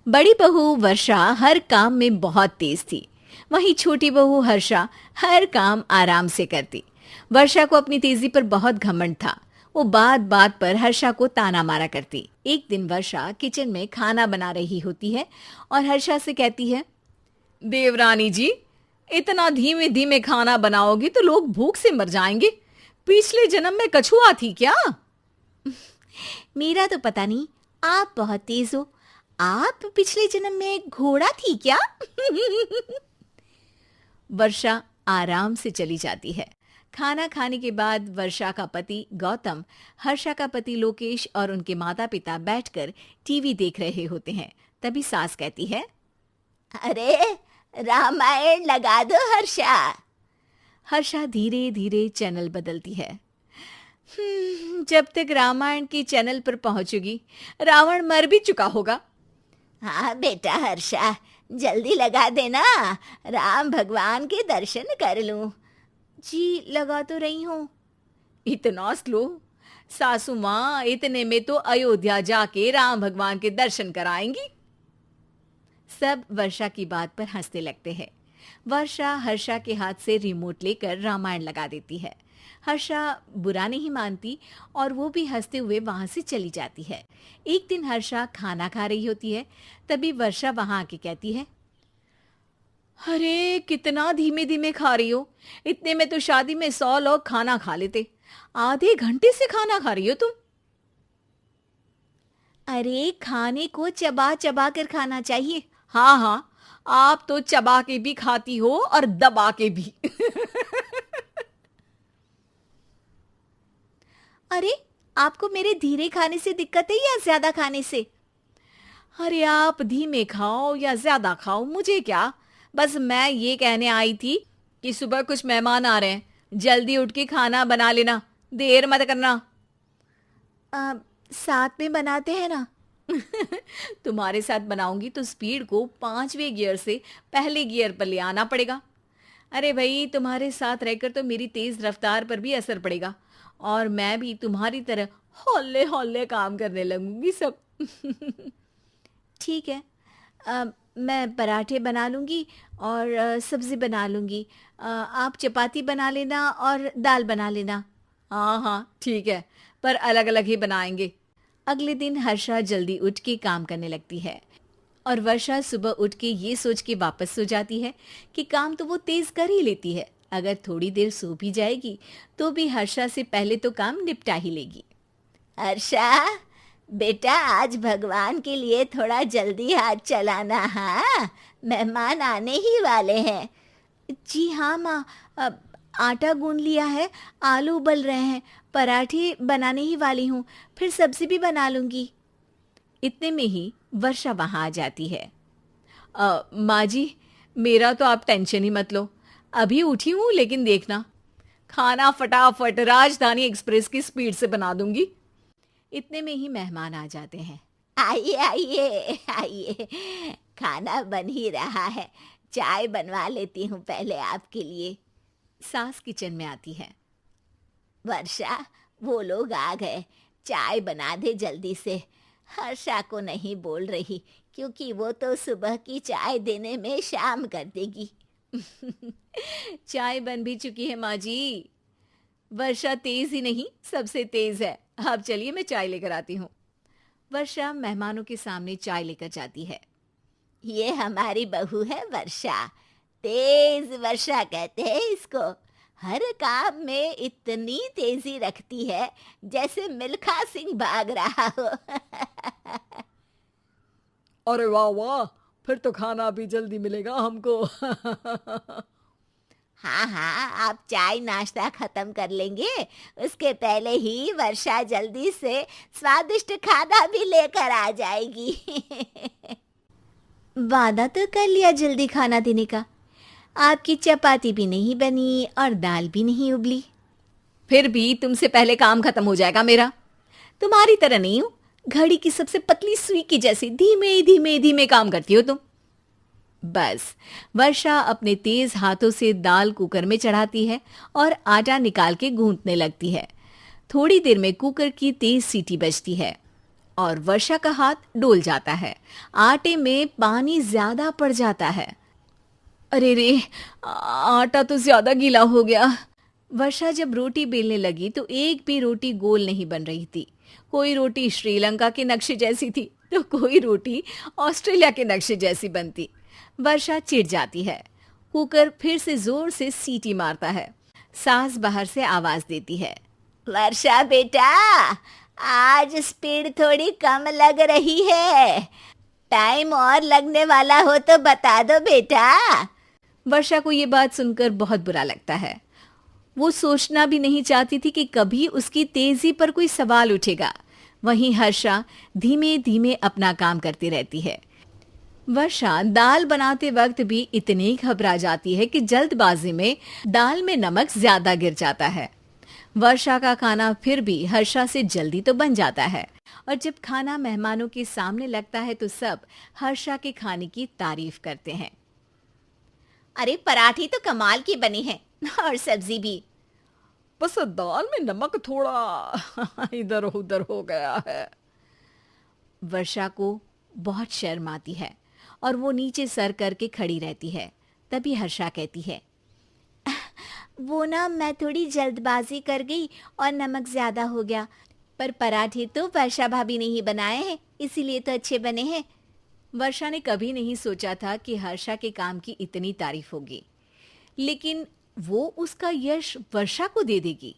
बड़ी बहू वर्षा हर काम में बहुत तेज थी। वहीं छोटी बहू हर्षा हर काम आराम से करती। वर्षा को अपनी तेजी पर बहुत घमंड था। वो बात बात पर हर्षा को ताना मारा करती। एक दिन वर्षा किचन में खाना बना रही होती है और हर्षा से कहती है, देवरानी जी, इतना धीमे धीमे खाना बनाओगी तो लोग भूख से मर जाएंगे। पिछले जन्म में कछुआ थी क्या? मेरा तो पता नहीं, आप बहुत तेज हो। आप पिछले जन्म में घोड़ा थी क्या? वर्षा आराम से चली जाती है। खाना खाने के बाद वर्षा का पति गौतम, हर्षा का पति लोकेश और उनके माता पिता बैठकर टीवी देख रहे होते हैं। तभी सास कहती है, अरे रामायण लगा दो हर्षा। हर्षा धीरे धीरे चैनल बदलती है। जब तक रामायण के चैनल पर पहुंचूगी रावण मर भी चुका होगा। हाँ बेटा हर्षा, जल्दी लगा देना, राम भगवान के दर्शन कर लूं। जी लगा तो रही हूं। इतना स्लो? सासू माँ इतने में तो अयोध्या जाके राम भगवान के दर्शन कराएंगी। सब वर्षा की बात पर हंसने लगते हैं। वर्षा हर्षा के हाथ से रिमोट लेकर रामायण लगा देती है। हर्षा बुरा नहीं मानती और वो भी हंसते हुए वहां से चली जाती है। एक दिन हर्षा खाना खा रही होती है। तभी वर्षा वहां आके कहती है, अरे कितना धीमे धीमे खा रही हो। इतने में तो शादी में 100 लोग खाना खा लेते। आधे घंटे से खाना खा रही हो तुम। अरे खाने को चबा चबा कर खाना चाहिए। हाँ हाँ, आप तो चबा के भी खाती हो और दबा के भी। अरे आपको मेरे धीरे खाने से दिक्कत है या ज्यादा खाने से? अरे आप धीमे खाओ या ज्यादा खाओ मुझे क्या, बस मैं ये कहने आई थी कि सुबह कुछ मेहमान आ रहे हैं, जल्दी उठ के खाना बना लेना, देर मत करना। साथ में बनाते हैं ना। तुम्हारे साथ बनाऊंगी तो स्पीड को 5वें गियर से पहले गियर पर ले आना पड़ेगा। अरे भाई, तुम्हारे साथ रहकर तो मेरी तेज रफ्तार पर भी असर पड़ेगा और मैं भी तुम्हारी तरह हौले हौले काम करने लगूंगी सब। ठीक है, मैं पराठे बना लूँगी और सब्ज़ी बना लूँगी। आप चपाती बना लेना और दाल बना लेना। हाँ हाँ ठीक है, पर अलग अलग ही बनाएंगे। अगले दिन हर्षा जल्दी उठ के काम करने लगती है और वर्षा सुबह उठ के ये सोच के वापस सो जाती है कि काम तो वो तेज कर ही लेती है। अगर थोड़ी देर सो भी जाएगी तो भी हर्षा से पहले तो काम निपटा ही लेगी। हर्षा बेटा, आज भगवान के लिए थोड़ा जल्दी हाथ चलाना। हाँ, मेहमान आने ही वाले हैं। जी हाँ माँ, आटा गूंद लिया है, आलू उबल रहे हैं, पराठे बनाने ही वाली हूँ, फिर सब्जी भी बना लूँगी। इतने में ही वर्षा वहाँ आ जाती है। माँ जी, मेरा तो आप टेंशन ही मत लो, अभी उठी हूँ, लेकिन देखना खाना फटाफट राजधानी एक्सप्रेस की स्पीड से बना दूंगी। इतने में ही मेहमान आ जाते हैं। आइए आइए आइए, खाना बन ही रहा है, चाय बनवा लेती हूँ पहले आपके लिए। सास किचन में आती है। वर्षा, वो लोग आ गए, चाय बना दे जल्दी से। हर्षा को नहीं बोल रही क्योंकि वो तो सुबह की चाय देने में शाम कर देगी। चाय बन भी चुकी है माँ जी। वर्षा तेज ही नहीं, सबसे तेज है। अब चलिए मैं चाय लेकर आती हूँ। वर्षा मेहमानों के सामने चाय लेकर जाती है। ये हमारी बहू है वर्षा, तेज वर्षा कहते हैं इसको। हर काम में इतनी तेजी रखती है जैसे मिल्खा सिंह भाग रहा हो। अरे वाह वाह, फिर तो खाना भी जल्दी मिलेगा हमको। हाँ हाँ, आप चाय नाश्ता खत्म कर लेंगे, उसके पहले ही वर्षा जल्दी से स्वादिष्ट खाना भी लेकर आ जाएगी। वादा तो कर लिया जल्दी खाना देने का। आपकी चपाती भी नहीं बनी और दाल भी नहीं उबली। फिर भी तुमसे पहले काम खत्म हो जाएगा मेरा। तुम्हारी तरह नहीं हूं, घड़ी की सबसे पतली सुई की जैसे धीमे धीमे धीमे काम करती हो तुम। बस वर्षा अपने तेज हाथों से दाल कुकर में चढ़ाती है और आटा निकाल के गूंथने लगती है। थोड़ी देर में कुकर की तेज सीटी बजती है और वर्षा का हाथ डोल जाता है। आटे में पानी ज्यादा पड़ जाता है। अरे रे, आटा तो ज्यादा गीला हो गया। वर्षा जब रोटी बेलने लगी तो एक भी रोटी गोल नहीं बन रही थी। कोई रोटी श्रीलंका के नक्शे जैसी थी तो कोई रोटी ऑस्ट्रेलिया के नक्शे जैसी बनती। वर्षा चिढ़ जाती है। कुकर फिर से जोर से सीटी मारता है। सास बाहर से आवाज देती है, वर्षा बेटा, आज स्पीड थोड़ी कम लग रही है। टाइम और लगने वाला हो तो बता दो बेटा। वर्षा को ये बात सुनकर बहुत बुरा लगता है। वो सोचना भी नहीं चाहती थी कि कभी उसकी तेजी पर कोई सवाल उठेगा। वहीं हर्षा धीमे धीमे अपना काम करती रहती है। वर्षा दाल बनाते वक्त भी इतनी घबरा जाती है कि जल्दबाजी में दाल में नमक ज्यादा गिर जाता है। वर्षा का खाना फिर भी हर्षा से जल्दी तो बन जाता है और जब खाना मेहमानों के सामने लगता है तो सब हर्षा के खाने की तारीफ करते हैं। अरे पराठे तो कमाल की बनी है और सब्जी भी। बस दाल में नमक थोड़ा इधर उधर हो गया है। वर्षा को बहुत शर्म आती है और वो नीचे सर करके खड़ी रहती है। तभी हर्षा कहती है, वो ना मैं थोड़ी जल्दबाजी कर गई और नमक ज्यादा हो गया, पर पराठे तो वर्षा भाभी ने ही बनाए हैं, इसीलिए तो अच्छे बने हैं। वर्षा ने कभी नहीं सोचा था कि हर्षा के काम की इतनी तारीफ होगी, लेकिन वो उसका यश वर्षा को दे देगी।